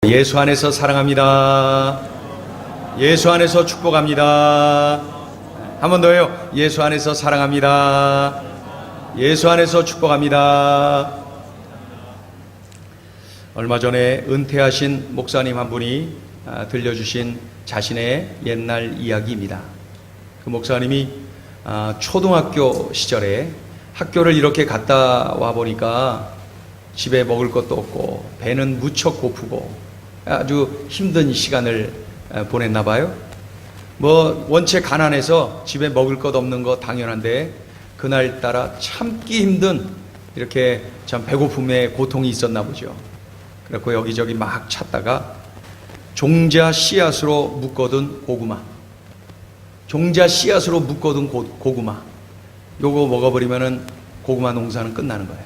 예수 안에서 사랑합니다. 예수 안에서 축복합니다. 한 번 더요. 예수 안에서 사랑합니다. 예수 안에서 축복합니다. 얼마 전에 은퇴하신 목사님 한 분이 들려주신 자신의 옛날 이야기입니다. 그 목사님이 초등학교 시절에 학교를 이렇게 갔다 와 보니까 집에 먹을 것도 없고 배는 무척 고프고 아주 힘든 시간을 보냈나 봐요. 원체 가난해서 집에 먹을 것 없는 거 당연한데 그날따라 참기 힘든 이렇게 참 배고픔의 고통이 있었나 보죠. 그래서 여기저기 막 찾다가 종자 씨앗으로 묶어둔 고구마, 종자 씨앗으로 묶어둔 고구마, 요거 먹어버리면은 고구마 농사는 끝나는 거예요.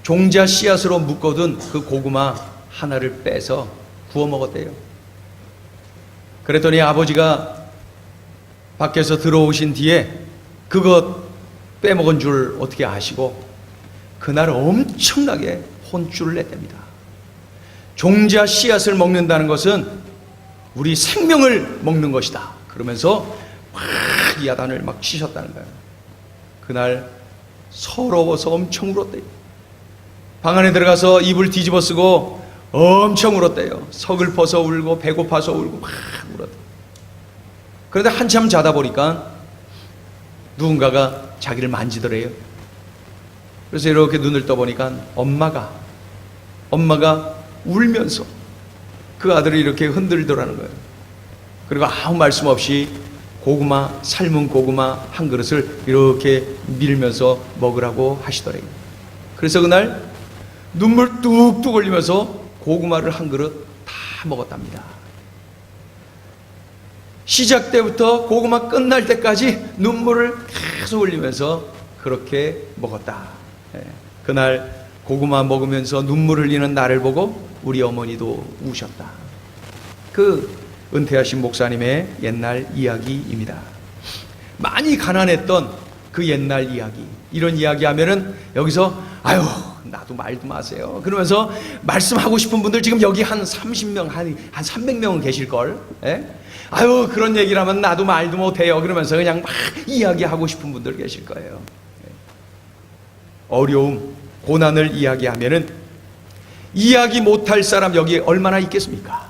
종자 씨앗으로 묶어둔 그 고구마 하나를 빼서 구워 먹었대요. 그랬더니 아버지가 밖에서 들어오신 뒤에 그것 빼먹은 줄 어떻게 아시고 그날 엄청나게 혼쭐을 냈답니다. 종자 씨앗을 먹는다는 것은 우리 생명을 먹는 것이다. 그러면서 막 야단을 막 치셨다는 거예요. 그날 서러워서 엄청 울었대요. 방 안에 들어가서 이불 뒤집어 쓰고 엄청 울었대요. 서글퍼서 울고 배고파서 울고 막 울었대요. 그런데 한참 자다 보니까 누군가가 자기를 만지더래요. 그래서 이렇게 눈을 떠보니까 엄마가 울면서 그 아들을 이렇게 흔들더라는 거예요. 그리고 아무 말씀 없이 삶은 고구마 한 그릇을 이렇게 밀면서 먹으라고 하시더래요. 그래서 그날 눈물 뚝뚝 흘리면서 고구마를 한 그릇 다 먹었답니다. 시작 때부터 고구마 끝날 때까지 눈물을 계속 흘리면서 그렇게 먹었다. 그날 고구마 먹으면서 눈물 흘리는 나를 보고 우리 어머니도 우셨다. 그 은퇴하신 목사님의 옛날 이야기입니다. 많이 가난했던 그 옛날 이야기, 이런 이야기 하면은 여기서 아유 나도 말도 마세요 그러면서 말씀하고 싶은 분들 지금 여기 한 30명 한 300명은 계실걸. 아유 그런 얘기를 하면 나도 말도 못해요 그러면서 그냥 막 이야기하고 싶은 분들 계실 거예요. 어려움, 고난을 이야기하면은 이야기 못할 사람 여기 얼마나 있겠습니까?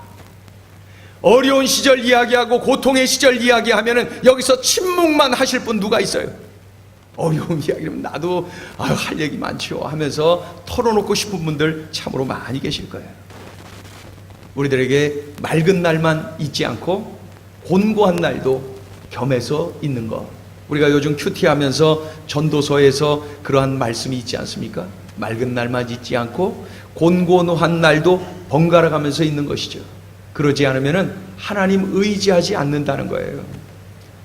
어려운 시절 이야기하고 고통의 시절 이야기하면은 여기서 침묵만 하실 분 누가 있어요? 어려운 이야기면 나도 할 얘기 많죠 하면서 털어놓고 싶은 분들 참으로 많이 계실 거예요. 우리들에게 맑은 날만 있지 않고 곤고한 날도 겸해서 있는 것. 우리가 요즘 큐티하면서 전도서에서 그러한 말씀이 있지 않습니까? 맑은 날만 있지 않고 곤고한 날도 번갈아 가면서 있는 것이죠. 그러지 않으면 하나님 의지하지 않는다는 거예요.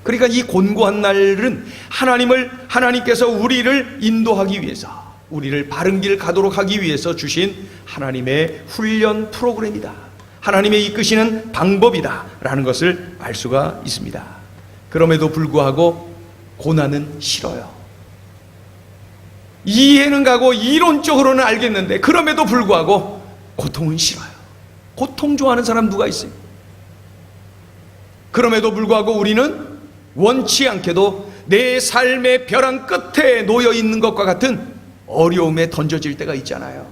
그러니까 이 곤고한 날은 하나님께서 우리를 인도하기 위해서, 우리를 바른 길 가도록 하기 위해서 주신 하나님의 훈련 프로그램이다. 하나님의 이끄시는 방법이다 라는 것을 알 수가 있습니다. 그럼에도 불구하고 고난은 싫어요. 이해는 가고 이론적으로는 알겠는데 그럼에도 불구하고 고통은 싫어요. 고통 좋아하는 사람 누가 있어요? 그럼에도 불구하고 우리는 원치 않게도 내 삶의 벼랑 끝에 놓여 있는 것과 같은 어려움에 던져질 때가 있잖아요.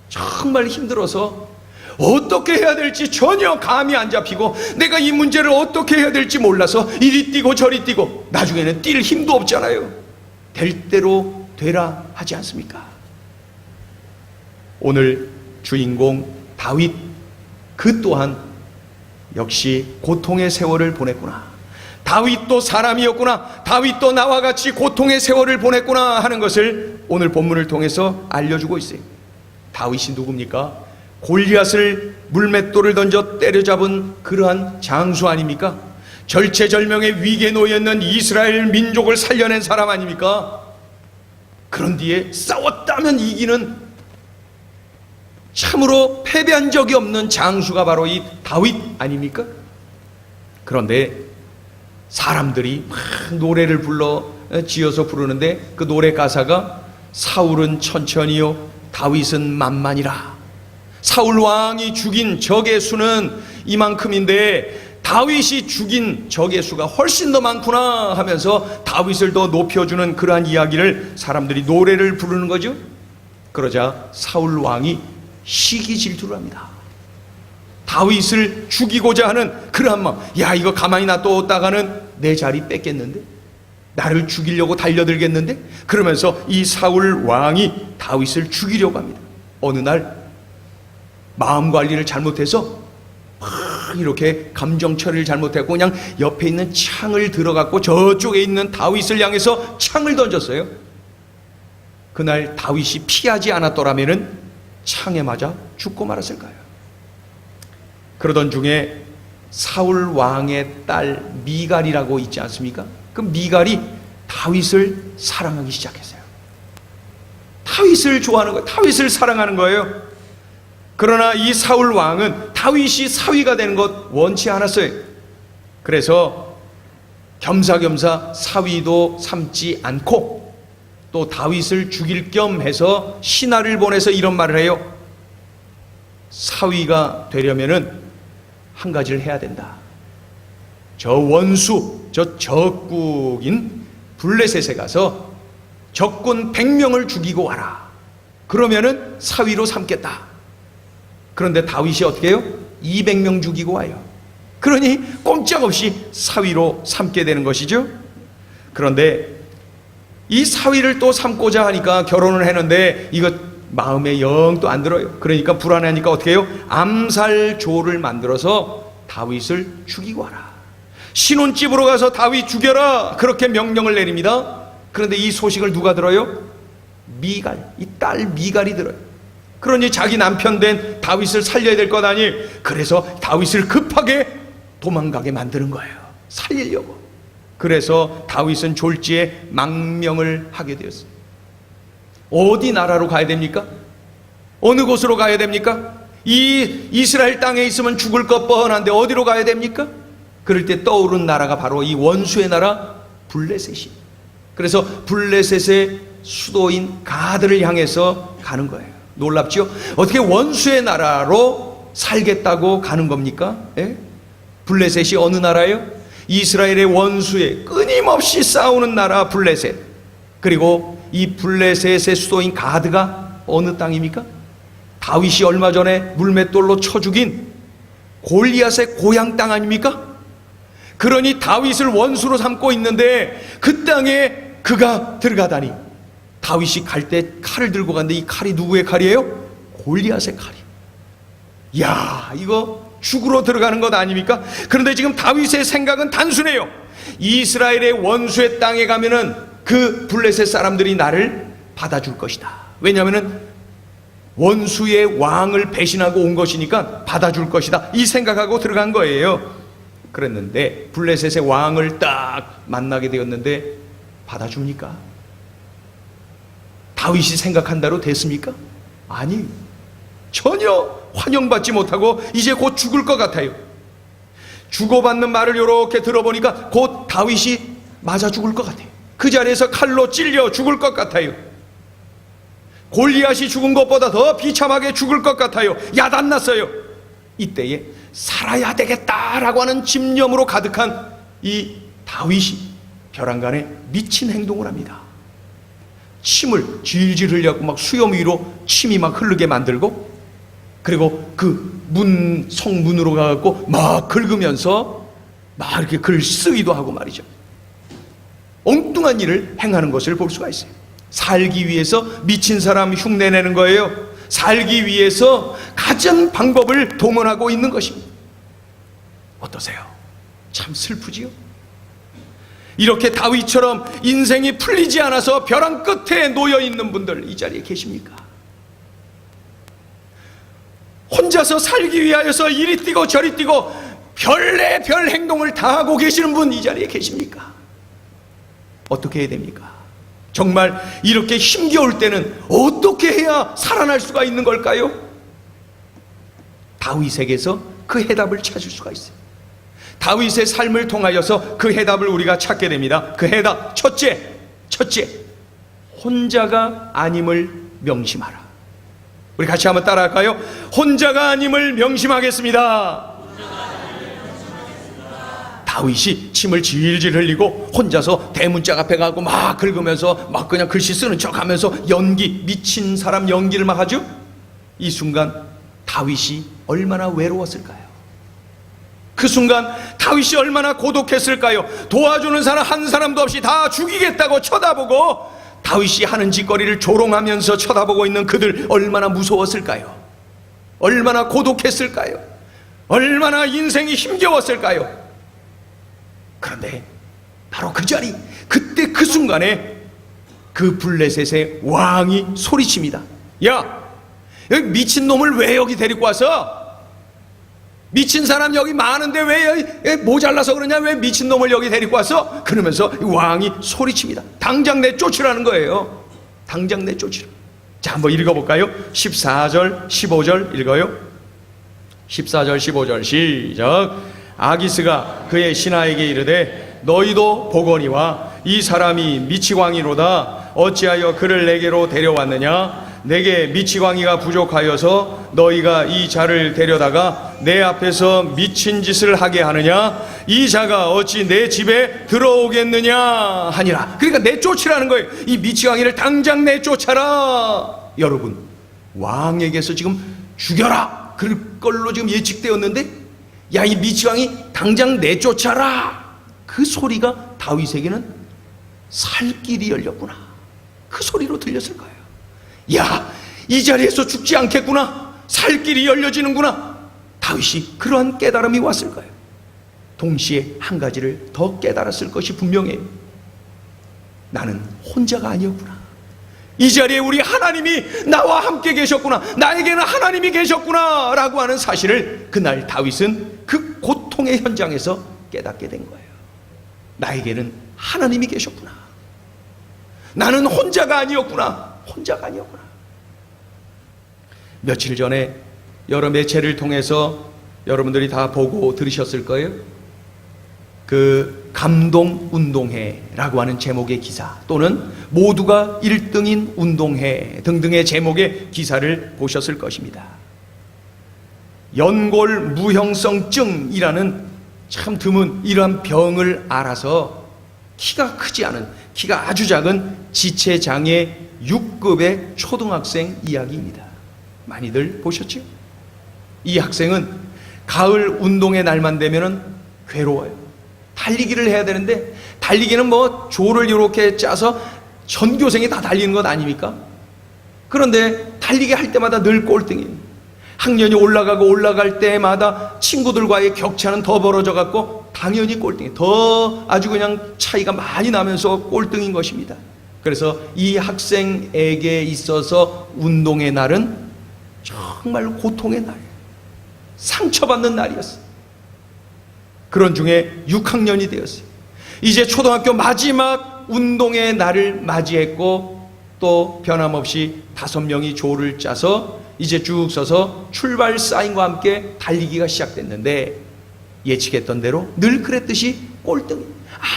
정말 힘들어서 어떻게 해야 될지 전혀 감이 안 잡히고 내가 이 문제를 어떻게 해야 될지 몰라서 이리 뛰고 저리 뛰고 나중에는 뛸 힘도 없잖아요. 될 대로 되라 하지 않습니까? 오늘 주인공 다윗, 그 또한 역시 고통의 세월을 보냈구나. 다윗도 사람이었구나. 다윗도 나와 같이 고통의 세월을 보냈구나 하는 것을 오늘 본문을 통해서 알려주고 있어요. 다윗이 누굽니까? 골리앗을 물맷돌을 던져 때려잡은 그러한 장수 아닙니까? 절체절명의 위기에 놓여있는 이스라엘 민족을 살려낸 사람 아닙니까? 그런 뒤에 싸웠다면 이기는 참으로 패배한 적이 없는 장수가 바로 이 다윗 아닙니까? 그런데 사람들이 막 노래를 지어서 부르는데 그 노래 가사가 사울은 천천히요 다윗은 만만이라. 사울 왕이 죽인 적의 수는 이만큼인데 다윗이 죽인 적의 수가 훨씬 더 많구나 하면서 다윗을 더 높여주는 그러한 이야기를 사람들이 노래를 부르는 거죠. 그러자 사울 왕이 시기 질투를 합니다. 다윗을 죽이고자 하는 그러한 마음, 야, 이거 가만히 놔뒀다가는 내 자리 뺏겠는데, 나를 죽이려고 달려들겠는데, 그러면서 이 사울 왕이 다윗을 죽이려고 합니다. 어느 날 마음 관리를 잘못해서 막 이렇게 감정 처리를 잘못했고 그냥 옆에 있는 창을 들어갔고 저쪽에 있는 다윗을 향해서 창을 던졌어요. 그날 다윗이 피하지 않았더라면은 창에 맞아 죽고 말았을까요? 그러던 중에 사울 왕의 딸 미갈이라고 있지 않습니까? 그 미갈이 다윗을 사랑하기 시작했어요. 다윗을 좋아하는 거예요. 다윗을 사랑하는 거예요. 그러나 이 사울 왕은 다윗이 사위가 되는 것 원치 않았어요. 그래서 겸사겸사 사위도 삼지 않고 또 다윗을 죽일 겸 해서 신하를 보내서 이런 말을 해요. 사위가 되려면은 한 가지를 해야 된다. 저 원수, 저 적국인 블레셋에 가서 적군 100명을 죽이고 와라. 그러면은 사위로 삼겠다. 그런데 다윗이 어떻게 해요? 200명 죽이고 와요. 그러니 꼼짝없이 사위로 삼게 되는 것이죠. 그런데 이 사위를 또 삼고자 하니까 결혼을 했는데 이거 마음에 영 또 안 들어요. 그러니까 불안하니까 어떻게 해요? 암살조를 만들어서 다윗을 죽이고 와라. 신혼집으로 가서 다윗 죽여라. 그렇게 명령을 내립니다. 그런데 이 소식을 누가 들어요? 미갈, 이 딸 미갈이 들어요. 그러니 자기 남편 된 다윗을 살려야 될 것 아니. 그래서 다윗을 급하게 도망가게 만드는 거예요. 살리려고. 그래서 다윗은 졸지에 망명을 하게 되었어요. 어디 나라로 가야 됩니까? 어느 곳으로 가야 됩니까? 이 이스라엘 땅에 있으면 죽을 것 뻔한데 어디로 가야 됩니까? 그럴 때 떠오른 나라가 바로 이 원수의 나라 블레셋이. 그래서 블레셋의 수도인 가드를 향해서 가는 거예요. 놀랍죠? 어떻게 원수의 나라로 살겠다고 가는 겁니까? 예? 블레셋이 어느 나라예요? 이스라엘의 원수에 끊임없이 싸우는 나라 블레셋. 그리고 이 블레셋의 수도인 가드가 어느 땅입니까? 다윗이 얼마 전에 물맷돌로 쳐 죽인 골리앗의 고향 땅 아닙니까? 그러니 다윗을 원수로 삼고 있는데 그 땅에 그가 들어가다니, 다윗이 갈 때 칼을 들고 갔는데 이 칼이 누구의 칼이에요? 골리앗의 칼이. 야, 이거 죽으러 들어가는 것 아닙니까? 그런데 지금 다윗의 생각은 단순해요. 이스라엘의 원수의 땅에 가면은 그 블레셋 사람들이 나를 받아줄 것이다. 왜냐하면은 원수의 왕을 배신하고 온 것이니까 받아줄 것이다. 이 생각하고 들어간 거예요. 그랬는데 블레셋의 왕을 딱 만나게 되었는데 받아줍니까? 다윗이 생각한 대로 됐습니까? 아니, 전혀 환영받지 못하고 이제 곧 죽을 것 같아요. 주고받는 말을 이렇게 들어보니까 곧 다윗이 맞아 죽을 것 같아요. 그 자리에서 칼로 찔려 죽을 것 같아요. 골리앗이 죽은 것보다 더 비참하게 죽을 것 같아요. 야단났어요. 이때에 살아야 되겠다라고 하는 집념으로 가득한 이 다윗이 벼랑간에 미친 행동을 합니다. 침을 질질 흘려갖고 막 수염 위로 침이 막 흐르게 만들고, 그리고 그 성문으로 가갖고 막 긁으면서 막 이렇게 글 쓰기도 하고 말이죠. 엉뚱한 일을 행하는 것을 볼 수가 있어요. 살기 위해서 미친 사람 흉내내는 거예요. 살기 위해서 가진 방법을 동원하고 있는 것입니다. 어떠세요? 참 슬프지요? 이렇게 다윗처럼 인생이 풀리지 않아서 벼랑 끝에 놓여 있는 분들 이 자리에 계십니까? 혼자서 살기 위하여서 이리 뛰고 저리 뛰고 별의 별 행동을 다 하고 계시는 분 이 자리에 계십니까? 어떻게 해야 됩니까? 정말 이렇게 힘겨울 때는 어떻게 해야 살아날 수가 있는 걸까요? 다윗에게서 그 해답을 찾을 수가 있어요. 다윗의 삶을 통하여서 그 해답을 우리가 찾게 됩니다. 그 해답, 첫째, 혼자가 아님을 명심하라. 우리 같이 한번 따라할까요? 혼자가 아님을 명심하겠습니다. 다윗이 침을 질질 흘리고 혼자서 대문짝 앞에 가고 막 긁으면서 막 그냥 글씨 쓰는 척하면서 미친 사람 연기를 막 하죠. 이 순간 다윗이 얼마나 외로웠을까요? 그 순간 다윗이 얼마나 고독했을까요? 도와주는 사람 한 사람도 없이 다 죽이겠다고 쳐다보고 다윗이 하는 짓거리를 조롱하면서 쳐다보고 있는 그들 얼마나 무서웠을까요? 얼마나 고독했을까요? 얼마나 인생이 힘겨웠을까요? 그런데 바로 그 자리, 그때 그 순간에 그 블레셋의 왕이 소리칩니다. 야, 여기 미친놈을 왜 여기 데리고 와서? 미친 사람 여기 많은데 왜 모자라서 그러냐? 왜 미친놈을 여기 데리고 와서? 그러면서 왕이 소리칩니다. 당장 내쫓으라는 거예요. 당장 내쫓으라. 자, 한번 읽어볼까요? 14절 15절 읽어요. 14절 15절 시작. 아기스가 그의 신하에게 이르되 너희도 보거니와 이 사람이 미치광이로다. 어찌하여 그를 내게로 데려왔느냐? 내게 미치광이가 부족하여서 너희가 이 자를 데려다가 내 앞에서 미친 짓을 하게 하느냐? 이 자가 어찌 내 집에 들어오겠느냐 하니라. 그러니까 내쫓으라는 거예요. 이 미치광이를 당장 내쫓아라. 여러분, 왕에게서 지금 죽여라 그럴 걸로 지금 예측되었는데, 야, 이 미치광이 당장 내쫓아라, 그 소리가 다윗에게는 살 길이 열렸구나, 그 소리로 들렸을 거예요. 야, 이 자리에서 죽지 않겠구나, 살 길이 열려지는구나. 다윗이 그러한 깨달음이 왔을 거예요. 동시에 한 가지를 더 깨달았을 것이 분명해요. 나는 혼자가 아니었구나. 이 자리에 우리 하나님이 나와 함께 계셨구나, 나에게는 하나님이 계셨구나 라고 하는 사실을 그날 다윗은 그 고통의 현장에서 깨닫게 된 거예요. 나에게는 하나님이 계셨구나. 나는 혼자가 아니었구나. 혼자가 아니었구나. 며칠 전에 여러 매체를 통해서 여러분들이 다 보고 들으셨을 거예요. 그 감동운동회라고 하는 제목의 기사, 또는 모두가 1등인 운동회 등등의 제목의 기사를 보셨을 것입니다. 연골 무형성증이라는 참 드문 이러한 병을 앓아서 키가 크지 않은, 키가 아주 작은 지체장애 6급의 초등학생 이야기입니다. 많이들 보셨죠? 이 학생은 가을 운동의 날만 되면은 괴로워요. 달리기를 해야 되는데, 달리기는 뭐 조를 이렇게 짜서 전교생이 다 달리는 것 아닙니까? 그런데 달리기 할 때마다 늘 꼴등이에요. 학년이 올라가고 올라갈 때마다 친구들과의 격차는 더 벌어져 갖고 당연히 꼴등이에요. 더 아주 그냥 차이가 많이 나면서 꼴등인 것입니다. 그래서 이 학생에게 있어서 운동의 날은 정말 고통의 날이에요. 상처받는 날이었어요. 그런 중에 6학년이 되었어요. 이제 초등학교 마지막 운동의 날을 맞이했고, 또 변함없이 5명이 조를 짜서 이제 쭉 서서 출발 사인과 함께 달리기가 시작됐는데, 예측했던 대로 늘 그랬듯이 꼴등,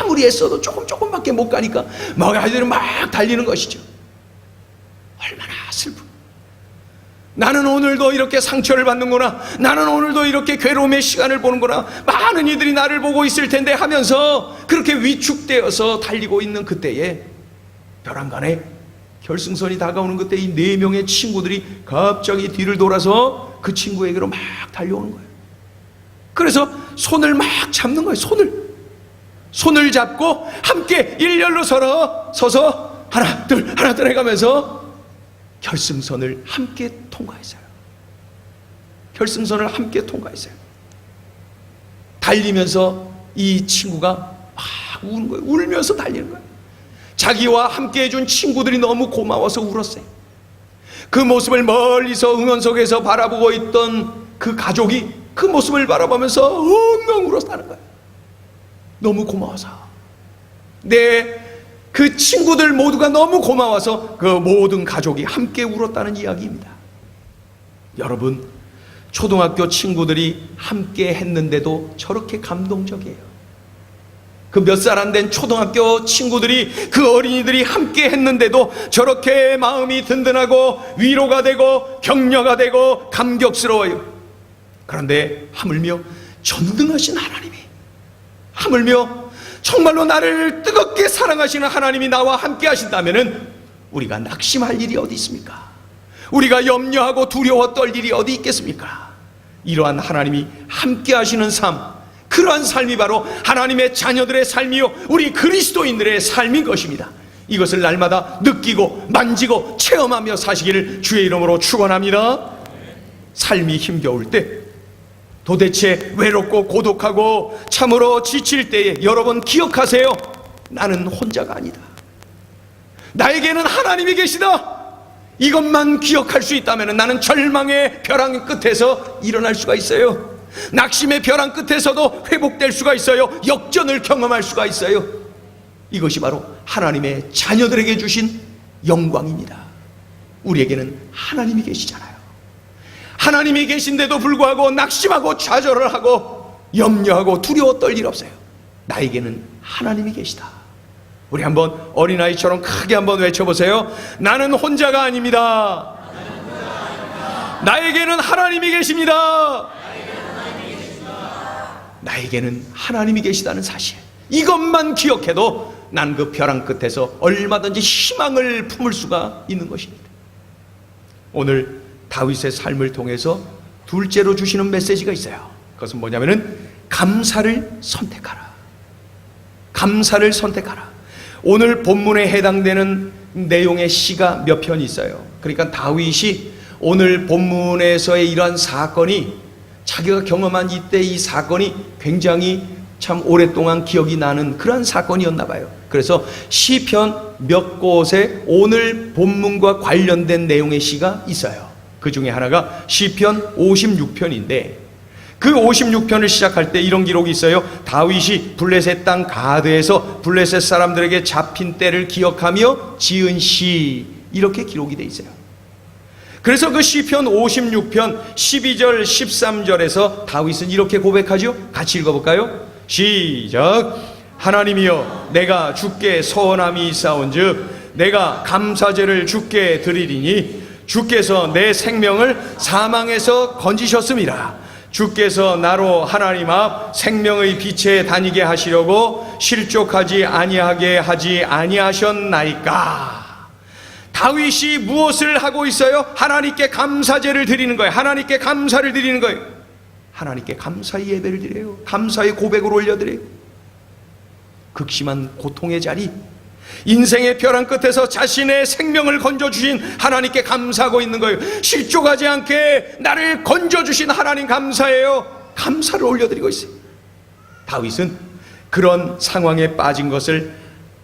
아무리 애써도 조금밖에 못 가니까 막 아이들은 막 달리는 것이죠. 얼마나 슬픈, 나는 오늘도 이렇게 상처를 받는구나, 나는 오늘도 이렇게 괴로움의 시간을 보는구나, 많은 이들이 나를 보고 있을 텐데 하면서 그렇게 위축되어서 달리고 있는 그때에 벼랑간에 결승선이 다가오는 그때 이 4명의 친구들이 갑자기 뒤를 돌아서 그 친구에게로 막 달려오는 거예요. 그래서 손을 막 잡는 거예요. 손을 잡고 함께 일렬로 서서 하나 둘 해가면서 결승선을 함께 통과했어요. 결승선을 함께 통과했어요. 달리면서 이 친구가 막 우는 거예요. 울면서 달리는 거예요. 자기와 함께 해준 친구들이 너무 고마워서 울었어요. 그 모습을 멀리서 응원석에서 바라보고 있던 그 가족이 그 모습을 바라보면서 엉엉 울었다는 거예요. 너무 고마워서. 그 친구들 모두가 너무 고마워서 그 모든 가족이 함께 울었다는 이야기입니다. 여러분, 초등학교 친구들이 함께 했는데도 저렇게 감동적이에요. 그 몇 살 안 된 초등학교 친구들이, 그 어린이들이 함께 했는데도 저렇게 마음이 든든하고 위로가 되고 격려가 되고 감격스러워요. 그런데 하물며 전능하신 하나님이, 하물며 정말로 나를 뜨겁게 사랑하시는 하나님이 나와 함께 하신다면 우리가 낙심할 일이 어디 있습니까? 우리가 염려하고 두려워 떨 일이 어디 있겠습니까? 이러한 하나님이 함께 하시는 삶, 그러한 삶이 바로 하나님의 자녀들의 삶이요, 우리 그리스도인들의 삶인 것입니다. 이것을 날마다 느끼고 만지고 체험하며 사시기를 주의 이름으로 축원합니다. 삶이 힘겨울 때, 도대체 외롭고 고독하고 참으로 지칠 때에 여러분 기억하세요. 나는 혼자가 아니다. 나에게는 하나님이 계시다. 이것만 기억할 수 있다면 나는 절망의 벼랑 끝에서 일어날 수가 있어요. 낙심의 벼랑 끝에서도 회복될 수가 있어요. 역전을 경험할 수가 있어요. 이것이 바로 하나님의 자녀들에게 주신 영광입니다. 우리에게는 하나님이 계시잖아요. 하나님이 계신데도 불구하고 낙심하고 좌절을 하고 염려하고 두려워 떨 일 없어요. 나에게는 하나님이 계시다. 우리 한번 어린아이처럼 크게 한번 외쳐보세요. 나는 혼자가 아닙니다. 나에게는 하나님이 계십니다. 나에게는 하나님이 계시다는 사실, 이것만 기억해도 난 그 벼랑 끝에서 얼마든지 희망을 품을 수가 있는 것입니다. 오늘 다윗의 삶을 통해서 둘째로 주시는 메시지가 있어요. 그것은 뭐냐면은 감사를 선택하라. 감사를 선택하라. 오늘 본문에 해당되는 내용의 시가 몇 편 있어요. 그러니까 다윗이 오늘 본문에서의 이러한 사건이, 자기가 경험한 이때 이 사건이 굉장히 참 오랫동안 기억이 나는 그런 사건이었나 봐요. 그래서 시편 몇 곳에 오늘 본문과 관련된 내용의 시가 있어요. 그 중에 하나가 시편 56편인데, 그 56편을 시작할 때 이런 기록이 있어요. 다윗이 블레셋 땅 가드에서 블레셋 사람들에게 잡힌 때를 기억하며 지은 시, 이렇게 기록이 돼 있어요. 그래서 그 시편 56편 12절 13절에서 다윗은 이렇게 고백하죠. 같이 읽어볼까요? 시작. 하나님이여, 내가 주께 서원함이 있사온즉 내가 감사제를 주께 드리리니 주께서 내 생명을 사망에서 건지셨음이라. 주께서 나로 하나님 앞 생명의 빛에 다니게 하시려고 실족하지 아니하게 하지 아니하셨나이까. 다윗이 무엇을 하고 있어요? 하나님께 감사제를 드리는 거예요. 하나님께 감사를 드리는 거예요. 하나님께 감사의 예배를 드려요. 감사의 고백을 올려드려요. 극심한 고통의 자리, 인생의 벼랑 끝에서 자신의 생명을 건져주신 하나님께 감사하고 있는 거예요. 실족하지 않게 나를 건져주신 하나님 감사해요. 감사를 올려드리고 있어요. 다윗은 그런 상황에 빠진 것을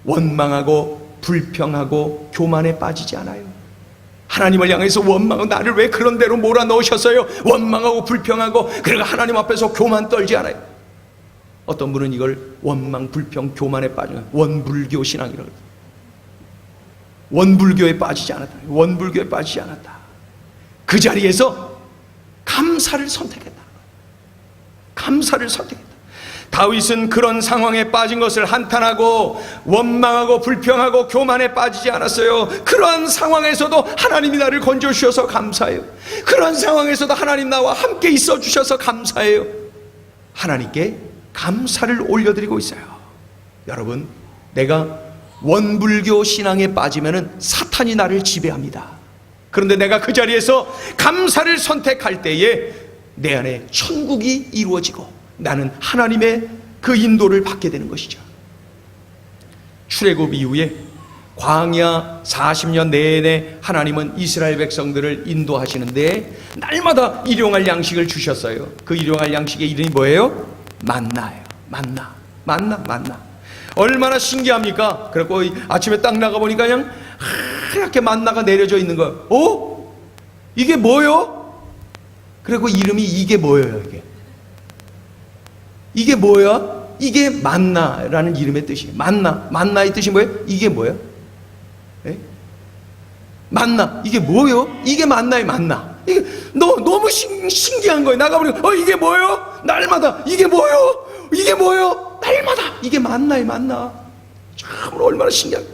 원망하고 불평하고 교만에 빠지지 않아요. 하나님을 향해서 원망하고, 나를 왜 그런 대로 몰아넣으셨어요? 원망하고 불평하고, 그래가 하나님 앞에서 교만 떨지 않아요. 어떤 분은 이걸 원망, 불평, 교만에 빠지는 원불교 신앙이라고 해요. 원불교에 빠지지 않았다. 원불교에 빠지지 않았다. 그 자리에서 감사를 선택했다. 감사를 선택했다. 다윗은 그런 상황에 빠진 것을 한탄하고 원망하고 불평하고 교만에 빠지지 않았어요. 그러한 상황에서도 하나님이 나를 건져주셔서 감사해요. 그러한 상황에서도 하나님 나와 함께 있어 주셔서 감사해요. 하나님께 감사를 올려드리고 있어요. 여러분, 내가 원불교 신앙에 빠지면은 사탄이 나를 지배합니다. 그런데 내가 그 자리에서 감사를 선택할 때에 내 안에 천국이 이루어지고 나는 하나님의 그 인도를 받게 되는 것이죠. 출애굽 이후에 광야 40년 내내 하나님은 이스라엘 백성들을 인도하시는데 날마다 일용할 양식을 주셨어요. 그 일용할 양식의 이름이 뭐예요? 만나예요. 만나. 얼마나 신기합니까? 그리고 아침에 딱 나가보니까 그냥 하얗게 만나가 내려져 있는 거예요. 이게 뭐요? 그리고 이름이 이게 뭐예요? 이게 뭐야? 이게 만나라는 이름의 뜻이에요. 만나의 뜻이 뭐예요? 이게 뭐예요? 만나. 이게 뭐예요? 이게 만나의 만나. 이게 너무 신기한 거예요. 나가보니까 이게 뭐예요? 날마다 이게 뭐예요? 이게 뭐예요? 날마다 이게 만나에 만나. 참으로 얼마나 신기한,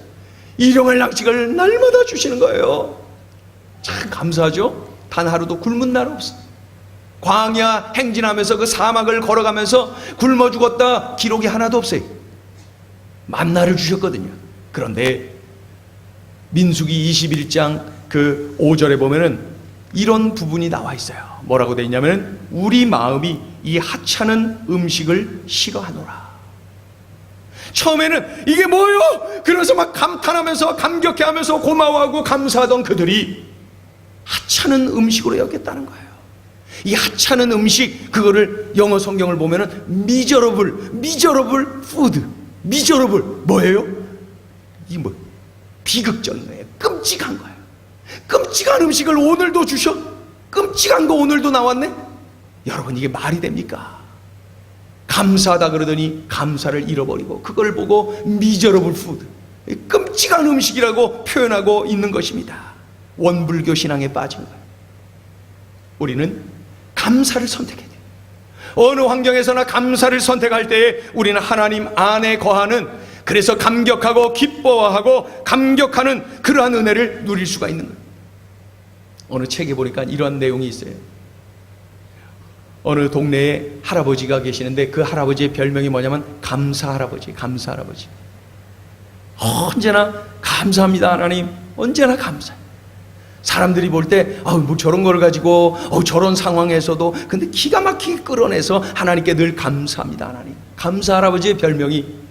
일용할 양식을 날마다 주시는 거예요. 참 감사하죠. 단 하루도 굶은 날 없어. 광야 행진하면서 그 사막을 걸어가면서 굶어 죽었다 기록이 하나도 없어요. 만나를 주셨거든요. 그런데 민수기 21장 그 5절에 보면은 이런 부분이 나와 있어요. 뭐라고 되어 있냐면, 우리 마음이 이 하찮은 음식을 싫어하노라. 처음에는 이게 뭐요? 그래서 막 감탄하면서 감격해하면서 고마워하고 감사하던 그들이 하찮은 음식으로 여겼다는 거예요. 이 하찮은 음식, 그거를 영어 성경을 보면은 miserable food. miserable 뭐예요? 이 뭐 비극적인 거예요. 끔찍한 거예요. 끔찍한 음식을 오늘도 주셔? 끔찍한 거 오늘도 나왔네? 여러분, 이게 말이 됩니까? 감사하다 그러더니 감사를 잃어버리고 그걸 보고 miserable food, 끔찍한 음식이라고 표현하고 있는 것입니다. 원불교 신앙에 빠진 거예요. 우리는 감사를 선택해야 돼요. 어느 환경에서나 감사를 선택할 때에 우리는 하나님 안에 거하는, 그래서 감격하고 기뻐하고 감격하는 그러한 은혜를 누릴 수가 있는 거예요. 어느 책에 보니까 이러한 내용이 있어요. 어느 동네에 할아버지가 계시는데 그 할아버지의 별명이 뭐냐면 감사 할아버지. 감사 할아버지. 언제나 감사합니다 하나님. 언제나 감사해요. 사람들이 볼 때 뭐 저런 걸 가지고 저런 상황에서도, 근데 기가 막히게 끌어내서 하나님께 늘 감사합니다 하나님. 감사 할아버지의 별명이.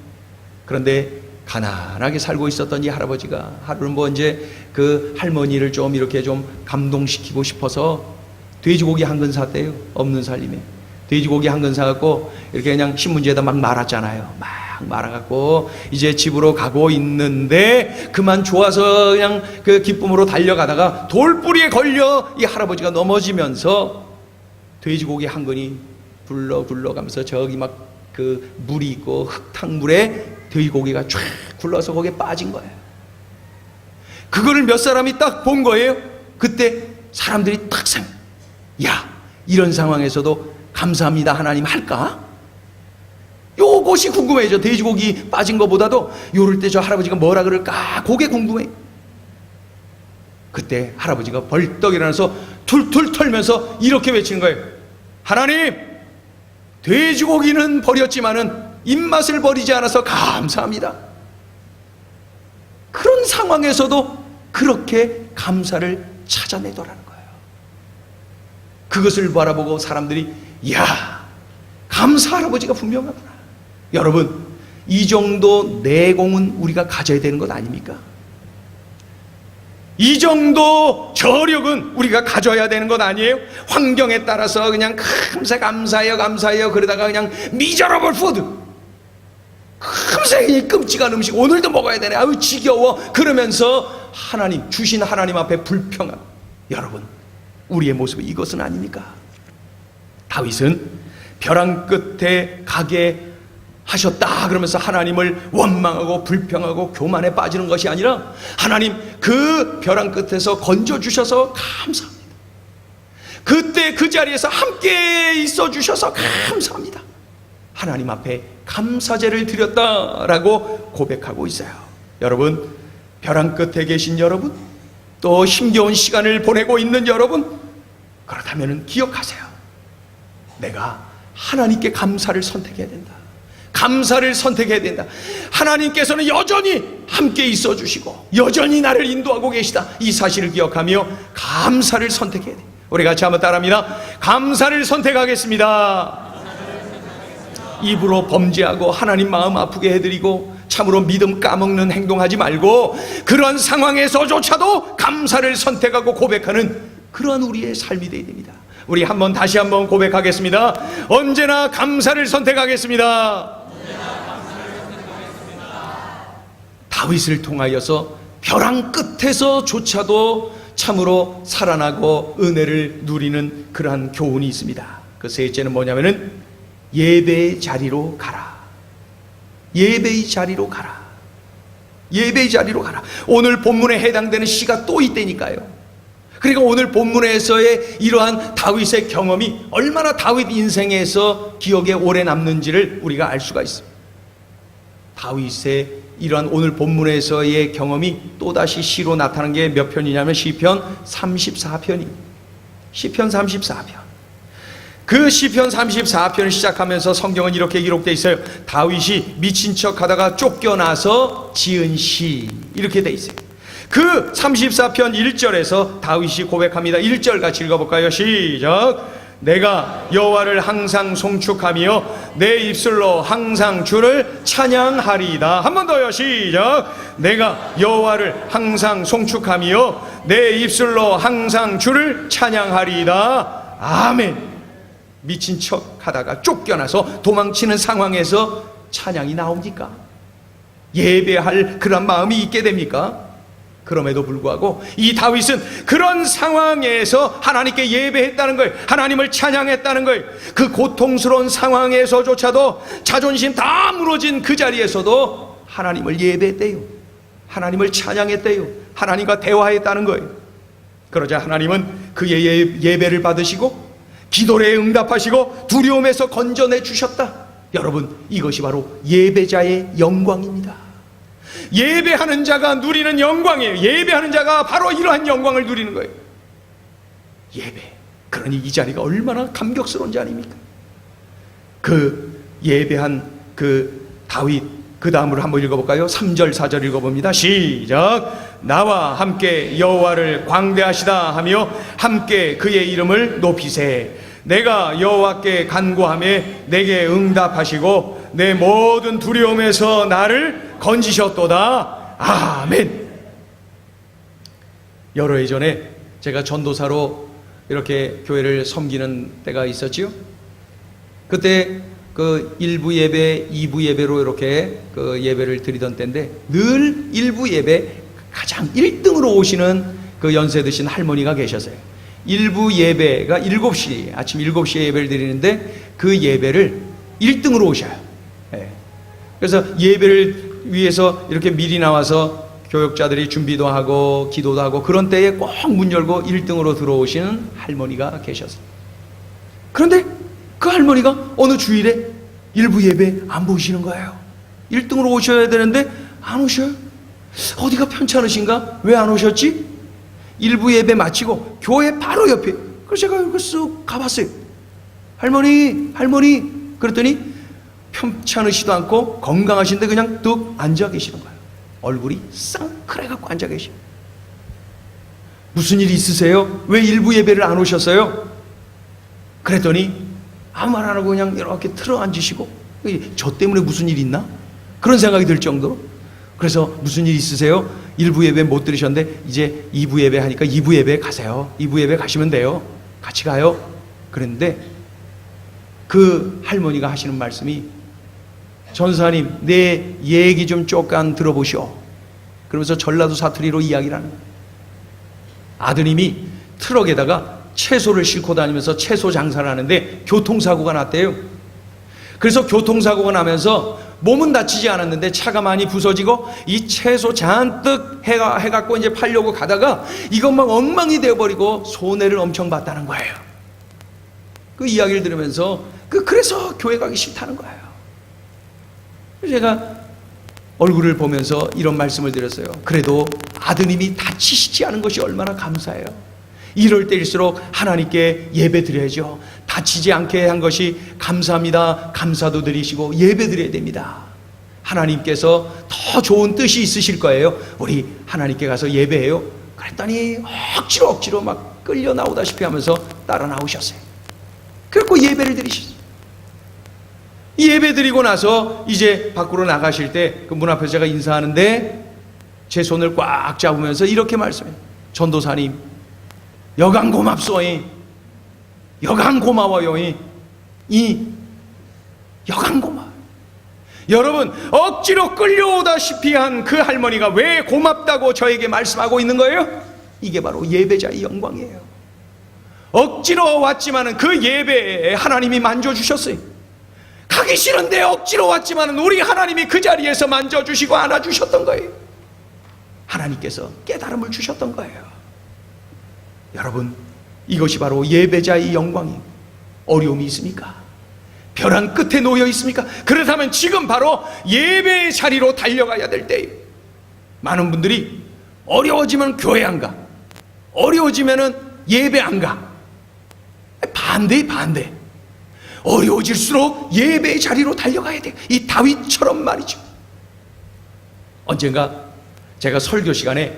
그런데 가난하게 살고 있었던 이 할아버지가 하루는 뭐 이제 그 할머니를 좀 이렇게 좀 감동시키고 싶어서 돼지고기 한 근 샀대요. 없는 살림에 돼지고기 한 근 사갖고 이렇게 그냥 신문지에다 막 말았잖아요. 막 말아갖고 이제 집으로 가고 있는데 그만 좋아서 그냥 그 기쁨으로 달려가다가 돌뿌리에 걸려 이 할아버지가 넘어지면서 돼지고기 한 근이 굴러가면서 저기 막 그 물이 있고 흙탕물에 돼지고기가 쫙 굴러서 거기에 빠진 거예요. 그거를 몇 사람이 딱 본 거예요. 그때 사람들이 딱 야, 이런 상황에서도 감사합니다 하나님 할까? 요것이 궁금해져. 돼지고기 빠진 것보다도 요럴 때 저 할아버지가 뭐라 그럴까? 그게 궁금해. 그때 할아버지가 벌떡 일어나서 툴툴 털면서 이렇게 외치는 거예요. 하나님, 돼지고기는 버렸지만은 입맛을 버리지 않아서 감사합니다. 그런 상황에서도 그렇게 감사를 찾아내더라는 거예요. 그것을 바라보고 사람들이 이야, 감사 할아버지가 분명하구나. 여러분, 이 정도 내공은 우리가 가져야 되는 것 아닙니까? 이 정도 저력은 우리가 가져야 되는 것 아니에요? 환경에 따라서 그냥 감사해요 그러다가 그냥 miserable food, 금세 끔찍한 음식 오늘도 먹어야 되네, 아유 지겨워, 그러면서 하나님 주신 하나님 앞에 불평하고. 여러분, 우리의 모습이 이것은 아닙니까? 다윗은 벼랑 끝에 가게 하셨다 그러면서 하나님을 원망하고 불평하고 교만에 빠지는 것이 아니라, 하나님 그 벼랑 끝에서 건져주셔서 감사합니다. 그때 그 자리에서 함께 있어 주셔서 감사합니다. 하나님 앞에 감사제를 드렸다라고 고백하고 있어요. 여러분, 벼랑 끝에 계신 여러분, 또 힘겨운 시간을 보내고 있는 여러분, 그렇다면 기억하세요. 내가 하나님께 감사를 선택해야 된다. 감사를 선택해야 된다. 하나님께서는 여전히 함께 있어 주시고 여전히 나를 인도하고 계시다. 이 사실을 기억하며 감사를 선택해야 돼. 우리 같이 한번 따라합니다. 감사를 선택하겠습니다. 입으로 범죄하고 하나님 마음 아프게 해드리고 참으로 믿음 까먹는 행동하지 말고, 그런 상황에서조차도 감사를 선택하고 고백하는 그러한 우리의 삶이 되어야 됩니다. 우리 다시 한번 고백하겠습니다. 언제나 감사를 선택하겠습니다. 다윗을 통하여서 벼랑 끝에서조차도 참으로 살아나고 은혜를 누리는 그러한 교훈이 있습니다. 그 셋째는 뭐냐면은 예배의 자리로 가라. 예배의 자리로 가라. 예배의 자리로 가라. 오늘 본문에 해당되는 시가 또 있다니까요. 그러니까 오늘 본문에서의 이러한 다윗의 경험이 얼마나 다윗 인생에서 기억에 오래 남는지를 우리가 알 수가 있습니다. 다윗의 이러한 오늘 본문에서의 경험이 또다시 시로 나타난 게 몇 편이냐면 시편 34편이. 시편 34편. 그 시편 34편을 시작하면서 성경은 이렇게 기록되어 있어요. 다윗이 미친 척 하다가 쫓겨나서 지은 시, 이렇게 되어 있어요. 그 34편 1절에서 다윗이 고백합니다. 1절 같이 읽어볼까요? 시작. 내가 여호와를 항상 송축하며 내 입술로 항상 주를 찬양하리이다. 한 번 더요. 시작. 내가 여호와를 항상 송축하며 내 입술로 항상 주를 찬양하리이다. 아멘. 미친 척 하다가 쫓겨나서 도망치는 상황에서 찬양이 나옵니까? 예배할 그런 마음이 있게 됩니까? 그럼에도 불구하고 이 다윗은 그런 상황에서 하나님께 예배했다는 거예요. 하나님을 찬양했다는 거예요. 그 고통스러운 상황에서조차도 자존심 다 무너진 그 자리에서도 하나님을 예배했대요. 하나님을 찬양했대요. 하나님과 대화했다는 거예요. 그러자 하나님은 그의 예배를 받으시고 기도에 응답하시고 두려움에서 건져내 주셨다. 여러분, 이것이 바로 예배자의 영광입니다. 예배하는 자가 누리는 영광이에요. 예배하는 자가 바로 이러한 영광을 누리는 거예요. 예배. 그러니 이 자리가 얼마나 감격스러운 자리입니까? 그 예배한 그 다윗, 그 다음으로 한번 읽어볼까요? 3절 4절 읽어봅니다. 시작. 나와 함께 여호와를 광대하시다 하며 함께 그의 이름을 높이세. 내가 여호와께 간구하매 내게 응답하시고 내 모든 두려움에서 나를 건지셨도다. 아멘. 여러 해 전에 제가 전도사로 이렇게 교회를 섬기는 때가 있었지요. 그때 그 1부 예배, 2부 예배로 이렇게 그 예배를 드리던 때인데 늘 1부 예배 가장 1등으로 오시는 그 연세 드신 할머니가 계셨어요. 1부 예배가 7시, 아침 7시에 예배를 드리는데 그 예배를 1등으로 오셔요. 네. 그래서 예배를 위해서 이렇게 미리 나와서 교역자들이 준비도 하고 기도도 하고 그런 때에 꼭 문 열고 1등으로 들어오시는 할머니가 계셨어요. 그런데 그 할머니가 어느 주일에 1부 예배 안 보시는 거예요. 1등으로 오셔야 되는데 안 오셔요. 어디가 편찮으신가? 왜 안 오셨지? 1부 예배 마치고 교회 바로 옆에. 그래서 제가 여기 쓱 가봤어요. 할머니 그랬더니 편찮으시도 않고 건강하신데 그냥 뚝 앉아 계시는 거예요. 얼굴이 쌍크래갖고 앉아 계시고. 무슨 일 있으세요? 왜 1부 예배를 안 오셨어요? 그랬더니 아무 말 안 하고 그냥 이렇게 틀어 앉으시고, 저 때문에 무슨 일 있나? 그런 생각이 들 정도로. 그래서 무슨 일 있으세요? 1부 예배 못 들으셨는데 이제 2부 예배 하니까 2부 예배 가세요. 2부 예배 가시면 돼요. 같이 가요. 그랬는데 그 할머니가 하시는 말씀이, 전사님 내 얘기 좀 조금 들어보시오. 그러면서 전라도 사투리로 이야기를 하는 거예요. 아드님이 트럭에다가 채소를 싣고 다니면서 채소 장사를 하는데 교통사고가 났대요. 그래서 교통사고가 나면서 몸은 다치지 않았는데 차가 많이 부서지고 이 채소 잔뜩 해갖고 이제 팔려고 가다가 이것 막 엉망이 되어버리고 손해를 엄청 봤다는 거예요. 그 이야기를 들으면서 그래서 교회 가기 싫다는 거예요. 그래서 제가 얼굴을 보면서 이런 말씀을 드렸어요. 그래도 아드님이 다치시지 않은 것이 얼마나 감사해요. 이럴 때일수록 하나님께 예배 드려야죠. 다치지 않게 한 것이 감사합니다. 감사도 드리시고 예배 드려야 됩니다. 하나님께서 더 좋은 뜻이 있으실 거예요. 우리 하나님께 가서 예배해요. 그랬더니 억지로 막 끌려 나오다시피 하면서 따라 나오셨어요. 그래서 예배를 드리셨어요. 예배 드리고 나서 이제 밖으로 나가실 때 그 문 앞에서 제가 인사하는데 제 손을 꽉 잡으면서 이렇게 말씀해요. 전도사님, 여간 고맙소이. 여간 고마워요. 여간 고마워요. 여러분, 억지로 끌려오다시피 한 그 할머니가 왜 고맙다고 저에게 말씀하고 있는 거예요? 이게 바로 예배자의 영광이에요. 억지로 왔지만은 그 예배에 하나님이 만져주셨어요. 가기 싫은데 억지로 왔지만은 우리 하나님이 그 자리에서 만져주시고 안아주셨던 거예요. 하나님께서 깨달음을 주셨던 거예요. 여러분, 이것이 바로 예배자의 영광이에요. 어려움이 있습니까? 벼랑 끝에 놓여 있습니까? 그렇다면 지금 바로 예배의 자리로 달려가야 될 때예요. 많은 분들이 어려워지면 교회 안 가, 어려워지면 예배 안 가. 반대. 어려워질수록 예배의 자리로 달려가야 돼. 이 다윗처럼 말이죠. 언젠가 제가 설교 시간에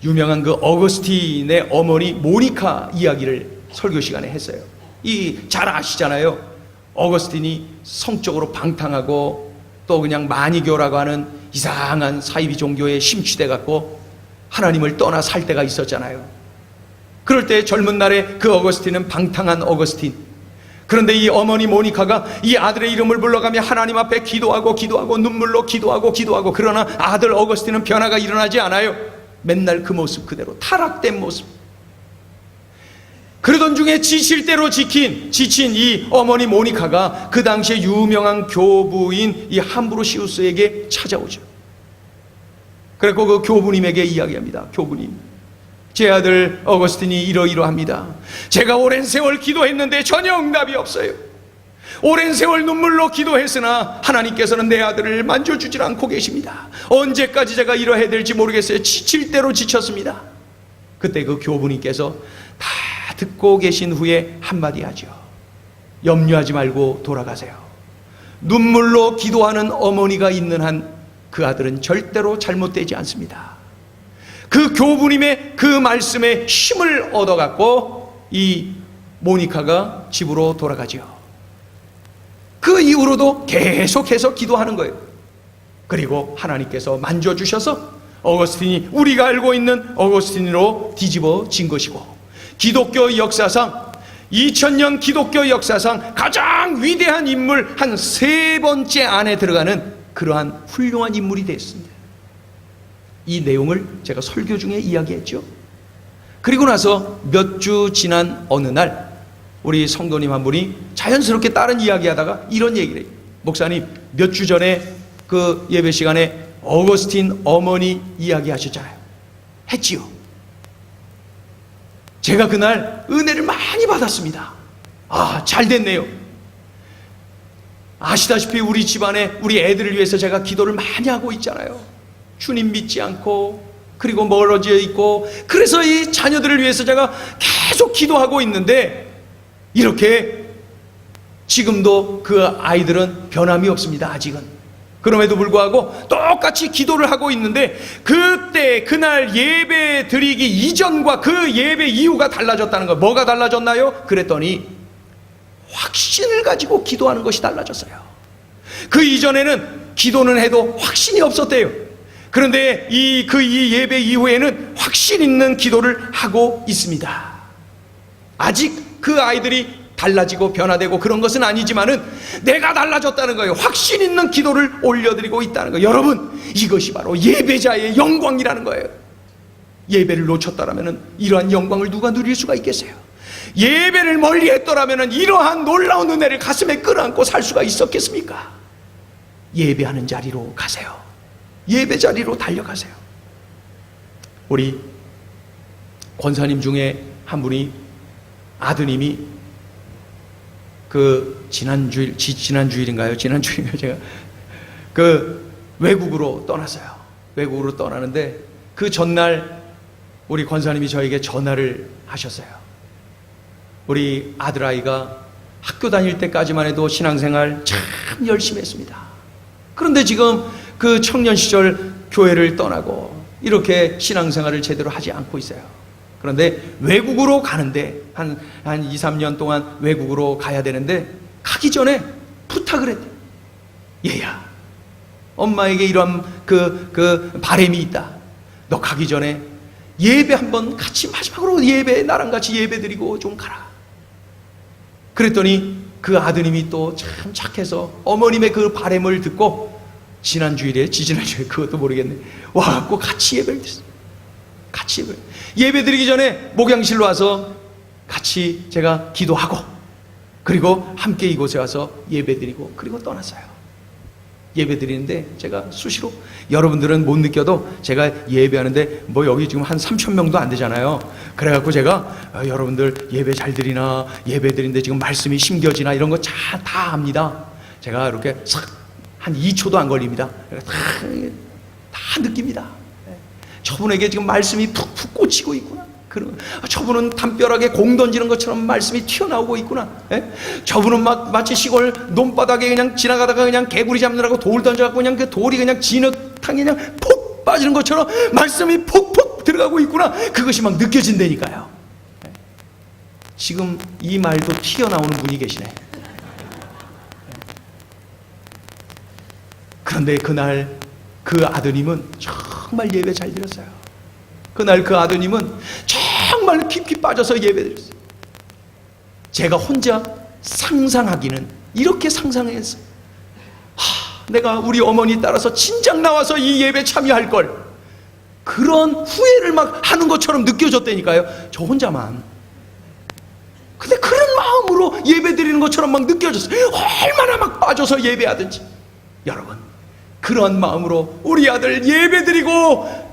유명한 그 어거스틴의 어머니 모니카 이야기를 설교 시간에 했어요. 잘 아시잖아요. 어거스틴이 성적으로 방탕하고 또 그냥 마니교라고 하는 이상한 사이비 종교에 심취돼 갖고 하나님을 떠나 살 때가 있었잖아요. 그럴 때 젊은 날에 그 어거스틴은 방탕한 어거스틴. 그런데 이 어머니 모니카가 이 아들의 이름을 불러가며 하나님 앞에 기도하고 눈물로 기도하고 그러나 아들 어거스틴은 변화가 일어나지 않아요. 맨날 그 모습 그대로 타락된 모습. 그러던 중에 지칠 대로 지친 이 어머니 모니카가 그 당시에 유명한 교부인 이 함브로시우스에게 찾아오죠. 그래서 그 교부님에게 이야기합니다. 교부님, 제 아들 어거스틴이 이러이러합니다. 제가 오랜 세월 기도했는데 전혀 응답이 없어요. 오랜 세월 눈물로 기도했으나 하나님께서는 내 아들을 만져주질 않고 계십니다. 언제까지 제가 이러해야 될지 모르겠어요. 지칠 대로 지쳤습니다. 그때 그 교부님께서 다 듣고 계신 후에 한마디 하죠. 염려하지 말고 돌아가세요. 눈물로 기도하는 어머니가 있는 한 그 아들은 절대로 잘못되지 않습니다. 그 교부님의 그 말씀에 힘을 얻어갖고 이 모니카가 집으로 돌아가죠. 그 이후로도 계속해서 기도하는 거예요. 그리고 하나님께서 만져주셔서 어거스틴이 우리가 알고 있는 어거스틴으로 뒤집어진 것이고, 기독교 역사상 2000년 기독교 역사상 가장 위대한 인물 한 3번째 안에 들어가는 그러한 훌륭한 인물이 됐습니다. 이 내용을 제가 설교 중에 이야기했죠. 그리고 나서 몇 주 지난 어느 날 우리 성도님 한 분이 자연스럽게 다른 이야기하다가 이런 얘기를 해요. 목사님, 몇 주 전에 그 예배 시간에 어거스틴 어머니 이야기하셨잖아요. 했지요. 제가 그날 은혜를 많이 받았습니다. 잘 됐네요. 아시다시피 우리 집안에 우리 애들을 위해서 제가 기도를 많이 하고 있잖아요. 주님 믿지 않고 그리고 멀어져 있고, 그래서 이 자녀들을 위해서 제가 계속 기도하고 있는데 이렇게 지금도 그 아이들은 변함이 없습니다. 아직은. 그럼에도 불구하고 똑같이 기도를 하고 있는데 그날 예배 드리기 이전과 그 예배 이후가 달라졌다는 거예요. 뭐가 달라졌나요? 그랬더니 확신을 가지고 기도하는 것이 달라졌어요. 그 이전에는 기도는 해도 확신이 없었대요. 그런데 이 예배 이후에는 확신 있는 기도를 하고 있습니다. 아직 그 아이들이 달라지고 변화되고 그런 것은 아니지만은 내가 달라졌다는 거예요. 확신 있는 기도를 올려드리고 있다는 거예요. 여러분, 이것이 바로 예배자의 영광이라는 거예요. 예배를 놓쳤다라면 이러한 영광을 누가 누릴 수가 있겠어요? 예배를 멀리 했더라면 이러한 놀라운 은혜를 가슴에 끌어안고 살 수가 있었겠습니까? 예배하는 자리로 가세요. 예배 자리로 달려가세요. 우리 권사님 중에 한 분이 아드님이 지난주일인가요? 제가 그 외국으로 떠났어요. 외국으로 떠나는데 그 전날 우리 권사님이 저에게 전화를 하셨어요. 우리 아들아이가 학교 다닐 때까지만 해도 신앙생활 참 열심히 했습니다. 그런데 지금 그 청년 시절 교회를 떠나고 이렇게 신앙생활을 제대로 하지 않고 있어요. 그런데 외국으로 가는데 한 2, 3년 동안 외국으로 가야 되는데 가기 전에 부탁을 했대요. 얘야, 엄마에게 이런 그 바람이 있다. 너 가기 전에 예배 한번 같이 마지막으로 나랑 같이 예배 드리고 좀 가라. 그랬더니 그 아드님이 또 참 착해서 어머님의 그 바람을 듣고 지지난주에 그것도 모르겠네. 와갖고 같이 예배를 드렸어요. 같이 예배 드리기 전에 목양실로 와서 같이 제가 기도하고 그리고 함께 이곳에 와서 예배 드리고 그리고 떠났어요. 예배 드리는데 제가 수시로, 여러분들은 못 느껴도 제가 예배하는데 뭐 여기 지금 한 3,000명도 안 되잖아요. 그래갖고 제가 여러분들 예배 잘 드리나, 예배 드리는데 지금 말씀이 심겨지나 이런 거 다 압니다. 제가 이렇게 한 2초도 안 걸립니다. 다 느낍니다. 저분에게 지금 말씀이 푹푹 꽂히고 있구나. 저분은 담벼락에 공 던지는 것처럼 말씀이 튀어나오고 있구나. 저분은 마치 시골 논바닥에 그냥 지나가다가 그냥 개구리 잡느라고 돌 던져갖고 그냥 그 돌이 그냥 진흙탕에 그냥 폭 빠지는 것처럼 말씀이 폭폭 들어가고 있구나. 그것이 막 느껴진다니까요. 지금 이 말도 튀어나오는 분이 계시네. 그런데 그날 그 아드님은 정말 예배 잘 드렸어요. 그날 그 아드님은 정말 깊이 빠져서 예배드렸어요. 제가 혼자 상상하기는 이렇게 상상했어요. 내가 우리 어머니 따라서 진작 나와서 이 예배 참여할 걸. 그런 후회를 막 하는 것처럼 느껴졌다니까요. 저 혼자만. 근데 그런 마음으로 예배 드리는 것처럼 막 느껴졌어요. 얼마나 막 빠져서 예배하든지. 여러분, 그런 마음으로 우리 아들 예배 드리고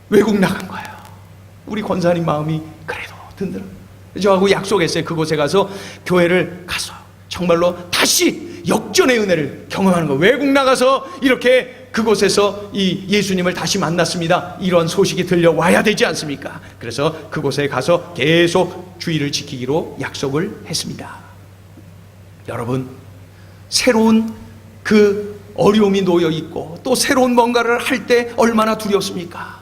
외국 나간 거예요. 우리 권사님 마음이 그래도 든든해. 저하고 약속했어요. 그곳에 가서 교회를 가서 정말로 다시 역전의 은혜를 경험하는 거. 외국 나가서 이렇게 그곳에서 이 예수님을 다시 만났습니다. 이런 소식이 들려와야 되지 않습니까? 그래서 그곳에 가서 계속 주의를 지키기로 약속을 했습니다. 여러분, 새로운 그 어려움이 놓여 있고 또 새로운 뭔가를 할 때 얼마나 두렵습니까?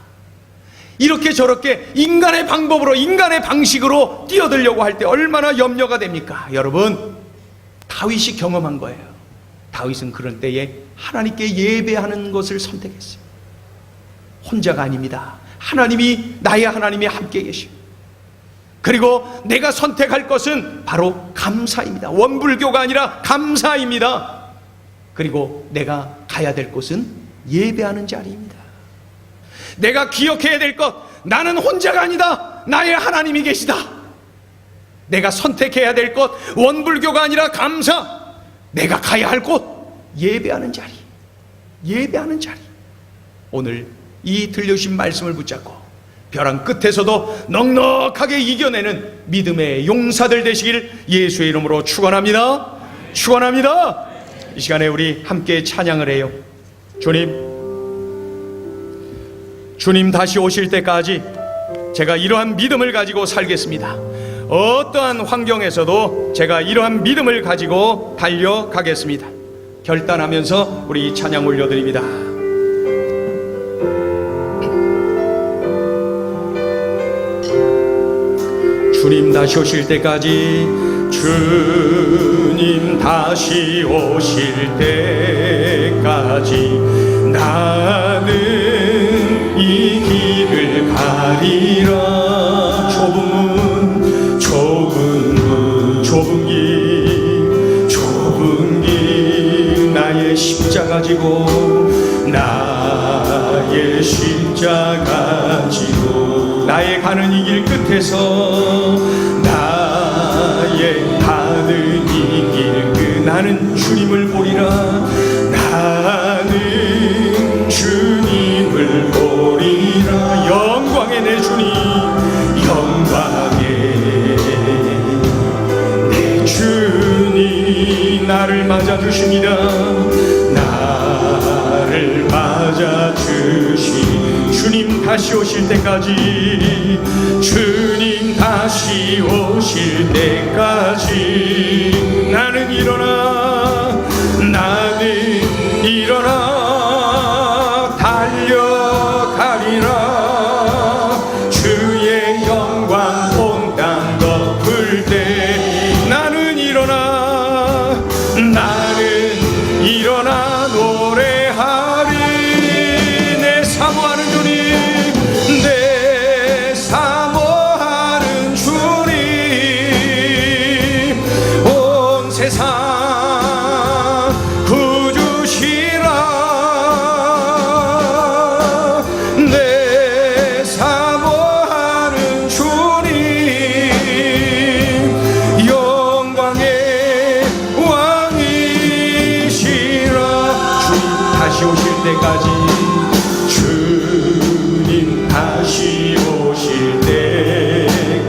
이렇게 저렇게 인간의 방법으로, 인간의 방식으로 뛰어들려고 할 때 얼마나 염려가 됩니까? 여러분, 다윗이 경험한 거예요. 다윗은 그런 때에 하나님께 예배하는 것을 선택했어요. 혼자가 아닙니다. 하나님이, 나의 하나님이 함께 계시고, 그리고 내가 선택할 것은 바로 감사입니다. 원불교가 아니라 감사입니다. 그리고 내가 가야 될 곳은 예배하는 자리입니다. 내가 기억해야 될 것, 나는 혼자가 아니다. 나의 하나님이 계시다. 내가 선택해야 될 것, 원불교가 아니라 감사. 내가 가야 할 곳, 예배하는 자리. 예배하는 자리. 오늘 이 들려주신 말씀을 붙잡고 벼랑 끝에서도 넉넉하게 이겨내는 믿음의 용사들 되시길 예수의 이름으로 축원합니다. 축원합니다. 이 시간에 우리 함께 찬양을 해요. 주님 다시 오실 때까지 제가 이러한 믿음을 가지고 살겠습니다. 어떠한 환경에서도 제가 이러한 믿음을 가지고 달려가겠습니다. 결단하면서 우리 찬양 올려드립니다. 주님 다시 오실 때까지, 주님 다시 오실 때까지 나는 이 길을 가리라. 좁은 길 나의 십자가 지고, 나의 십자가 지고, 나의 가는 이 길 끝에서, 나의 가는 이 길 끝 나는 주님을 보리라. 나는 주님을 보리라. 영광의 내 주님, 영광의 내 주님 나를 맞아주십니다. 나를 맞아주시. 주님 다시 오실 때까지, 주님 다시 오실 때까지 나는 일어나, 나는 일어나 달려가리라. 주의 영광 온 땅 덮을 때 나는 일어나, 나는 일어나 노래하리. 내 사모하는 주님, 내 사모하는 주님, 온 세상 주님 다시 오실 때까지, 주님 다시 오실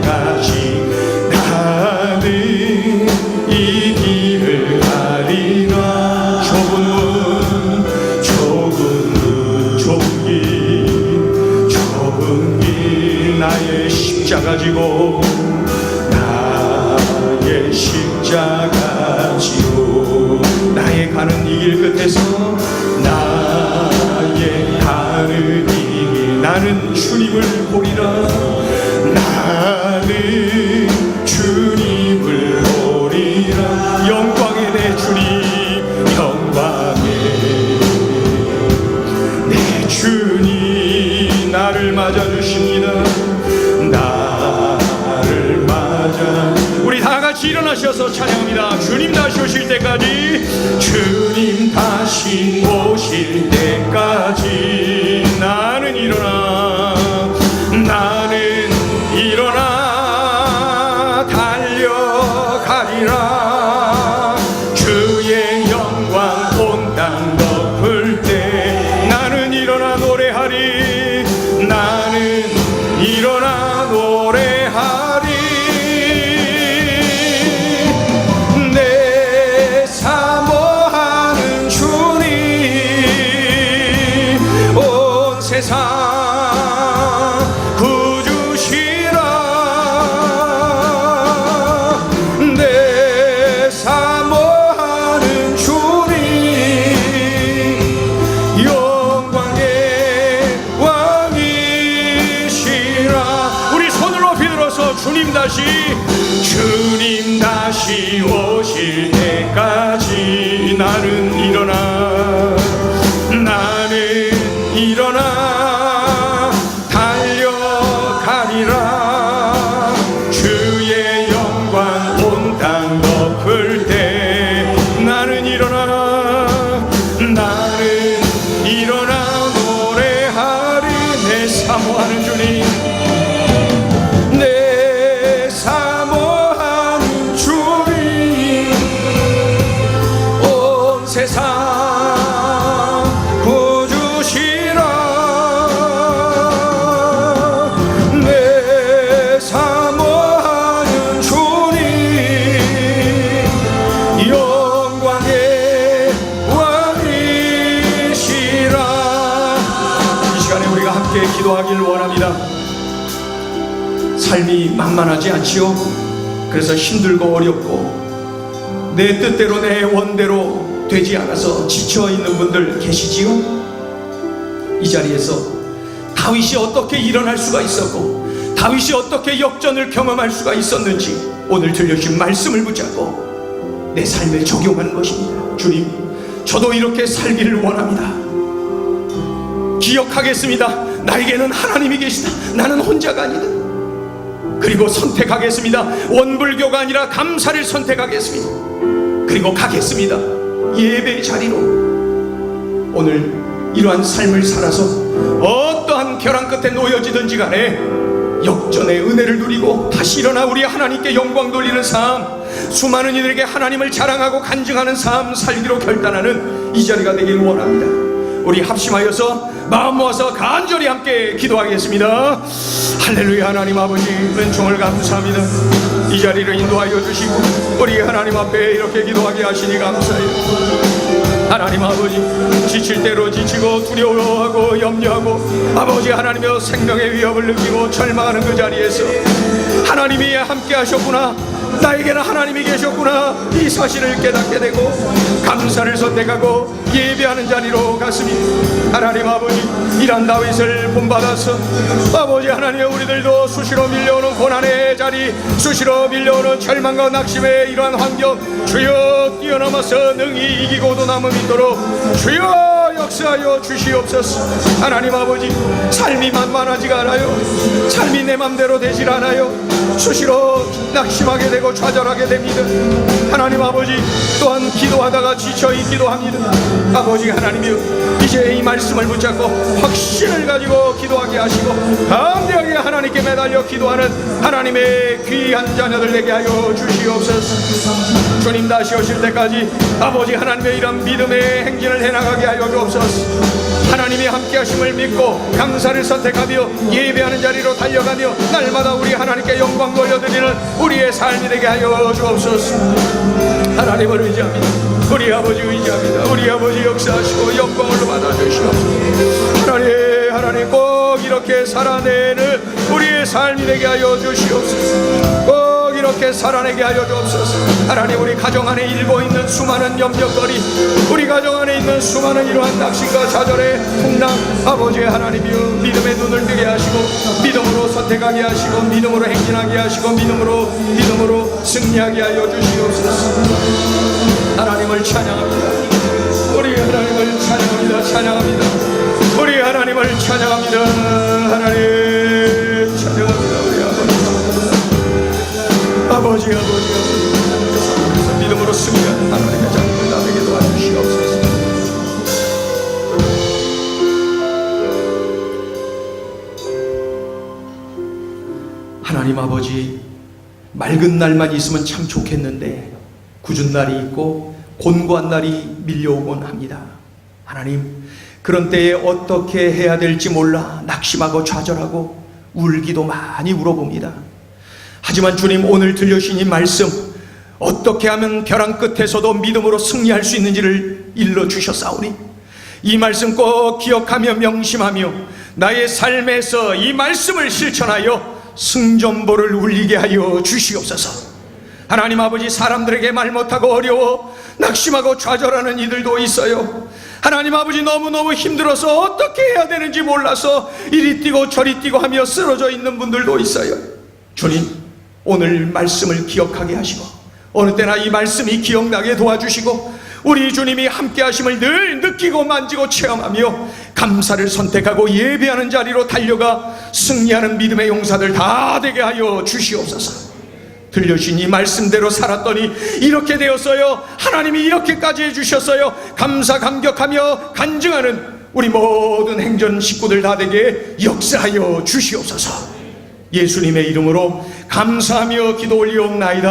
때까지 나는 이 길을 가리라. 좁은 길 나의 십자가 지고, 나의 십자가 지고, 나의 가는 이 길 끝에서, 나의 가는 이 길, 나는 주님을 보리라. 나는 주님을 보리라. 영광의 내 주님, 영광의 내 주님 나를 맞아주십니다. 나를 맞아. 우리 다같이 일어나셔서 찬양합니다. 주님 다시 오실 때까지, 주님 다시 오실 때까지 나는 일어나, 나는 일어나 달려가리라. 주의 영광 온 땅 덮을 때 나는 일어나 노래하리. 나는 일어나 노래하리. 내 사모하는 주님, 온 세상 주님 다시 오실 때까지 나는 일어나, 나는 일어나 달려가리라. 주의 영광 온 땅 덮을 때 나는 일어나, 나는 일어나 노래하리. 내 사모하는 주님, 세상 구주시라. 내 사모하는 주님, 영광의 왕이시라. 이 시간에 우리가 함께 기도하길 원합니다. 삶이 만만하지 않지요? 그래서 힘들고 어렵고 내 뜻대로 내 원대로 되지 않아서 지쳐있는 분들 계시지요? 이 자리에서 다윗이 어떻게 일어날 수가 있었고, 다윗이 어떻게 역전을 경험할 수가 있었는지 오늘 들려주신 말씀을 붙잡고 내 삶에 적용하는 것입니다. 주님, 저도 이렇게 살기를 원합니다. 기억하겠습니다. 나에게는 하나님이 계시다. 나는 혼자가 아니다. 그리고 선택하겠습니다. 원불교가 아니라 감사를 선택하겠습니다. 그리고 가겠습니다. 예배의 자리로. 오늘 이러한 삶을 살아서 어떠한 벼랑 끝에 놓여지든지 간에 역전의 은혜를 누리고 다시 일어나 우리 하나님께 영광 돌리는 삶, 수많은 이들에게 하나님을 자랑하고 간증하는 삶 살기로 결단하는 이 자리가 되길 원합니다. 우리 합심하여서 마음 모아서 간절히 함께 기도하겠습니다. 할렐루야. 하나님 아버지, 은총을 감사합니다. 이 자리를 인도하여 주시고 우리 하나님 앞에 이렇게 기도하게 하시니 감사해요. 하나님 아버지, 지칠 대로 지치고 두려워하고 염려하고 아버지 하나님여 생명의 위협을 느끼고 절망하는 그 자리에서 하나님이 함께 하셨구나, 나에게는 하나님이 계셨구나, 이 사실을 깨닫게 되고 감사를 선택하고 예배하는 자리로 갔습니다. 하나님 아버지, 이런 다윗을 본받아서 아버지 하나님, 우리들도 수시로 밀려오는 고난의 자리, 수시로 밀려오는 절망과 낙심의 이러한 환경 주여 뛰어넘어서 능히 이기고도 남음 있도록 주여 역사하여 주시옵소서. 하나님 아버지, 삶이 만만하지가 않아요. 삶이 내 맘대로 되질 않아요. 수시로 낙심하게 되고 좌절하게 됩니다. 하나님 아버지, 또한 기도하다가 지쳐있기도 합니다. 아버지 하나님이여, 이제 이 말씀을 붙잡고 확신을 가지고 기도하게 하시고 담대하게 하나님께 매달려 기도하는 하나님의 귀한 자녀들 되게 하여 주시옵소서. 주님 다시 오실 때까지 아버지 하나님의 이런 믿음의 행진을 해나가게 하여 주옵소서. 주시옵소서. 하나님이 함께 하심을 믿고 감사를 선택하며 예배하는 자리로 달려가며 날마다 우리 하나님께 영광 돌려드리는 우리의 삶이 되게 하여 주옵소서. 하나님을 의지합니다. 우리 아버지 의지합니다. 우리 아버지 역사하시고 영광을 받아주시옵소서. 하나님 꼭 이렇게 살아내는 우리의 삶이 되게 하여 주시옵소서. 꼭 이렇게 살아내게 하여 주옵소서. 하나님, 우리 가정 안에 일고 있는 수많은 염려거리, 우리 가정 안에 있는 수많은 이러한 낙심과 좌절의 풍랑, 아버지 하나님이여 믿음의 눈을 뜨게 하시고 믿음으로 선택하게 하시고 믿음으로 행진하게 하시고 믿음으로 승리하게 하여 주시옵소서. 하나님을 찬양합니다. 우리 하나님을 찬양합니다. 우리 하나님을 찬양합니다. 하나님 찬양합니다. 우리 아버지 믿음으로 승리하는 하나님의 자녀들 나에게 도와주시옵소서. 하나님 아버지, 맑은 날만 있으면 참 좋겠는데 궂은 날이 있고 곤고한 날이 밀려오곤 합니다. 하나님, 그런 때에 어떻게 해야 될지 몰라 낙심하고 좌절하고 울기도 많이 울어봅니다. 하지만 주님, 오늘 들려주신 이 말씀, 어떻게 하면 벼랑 끝에서도 믿음으로 승리할 수 있는지를 일러주셨사오니 이 말씀 꼭 기억하며 명심하며 나의 삶에서 이 말씀을 실천하여 승전보를 울리게 하여 주시옵소서. 하나님 아버지, 사람들에게 말 못하고 어려워 낙심하고 좌절하는 이들도 있어요. 하나님 아버지, 너무너무 힘들어서 어떻게 해야 되는지 몰라서 이리 뛰고 저리 뛰고 하며 쓰러져 있는 분들도 있어요. 주님, 오늘 말씀을 기억하게 하시고 어느 때나 이 말씀이 기억나게 도와주시고 우리 주님이 함께 하심을 늘 느끼고 만지고 체험하며 감사를 선택하고 예배하는 자리로 달려가 승리하는 믿음의 용사들 다 되게 하여 주시옵소서. 들려주신 이 말씀대로 살았더니 이렇게 되었어요. 하나님이 이렇게까지 해주셨어요. 감사 감격하며 간증하는 우리 모든 행전 식구들 다 되게 역사하여 주시옵소서. 예수님의 이름으로 감사하며 기도 올리옵나이다.